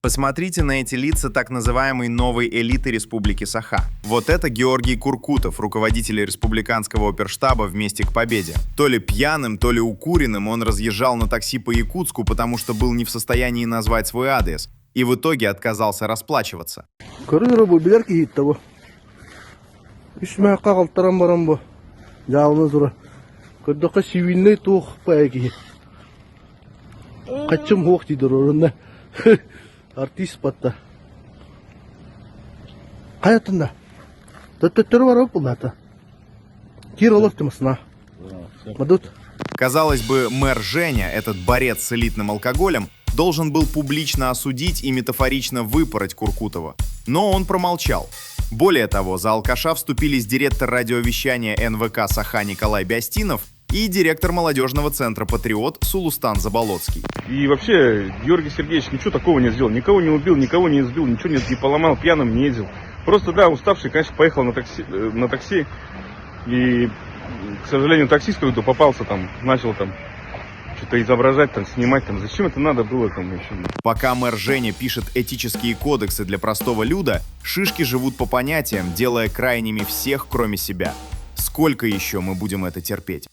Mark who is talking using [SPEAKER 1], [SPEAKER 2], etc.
[SPEAKER 1] Посмотрите на эти лица так называемой новой элиты Республики Саха. Вот это Георгий Куркутов, руководитель республиканского оперштаба «Вместе к победе». То ли пьяным, то ли укуренным он разъезжал на такси по Якутску, потому что был не в состоянии назвать свой адрес, и в итоге отказался расплачиваться.
[SPEAKER 2] Артист батта. Хаятында. Төттөр бар булната. Киролов тымсына. Мадут.
[SPEAKER 1] Казалось бы, мэр Женя, этот борец с элитным алкоголем, должен был публично осудить и метафорично выпороть Куркутова. Но он промолчал. Более того, за алкаша вступились директор радиовещания НВК Саха Николай Бястинов и директор молодежного центра «Патриот» Сулустан Заболоцкий.
[SPEAKER 3] И вообще, Георгий Сергеевич ничего такого не сделал. Никого не убил, никого не избил, ничего не поломал, пьяным не ездил. Просто, да, уставший, конечно, поехал на такси. И, к сожалению, таксист какой-то попался там, начал там что-то изображать, там, снимать. Там. Зачем это надо было там еще?
[SPEAKER 1] Пока мэр Женя пишет этические кодексы для простого люда, шишки живут по понятиям, делая крайними всех, кроме себя. Сколько еще мы будем это терпеть?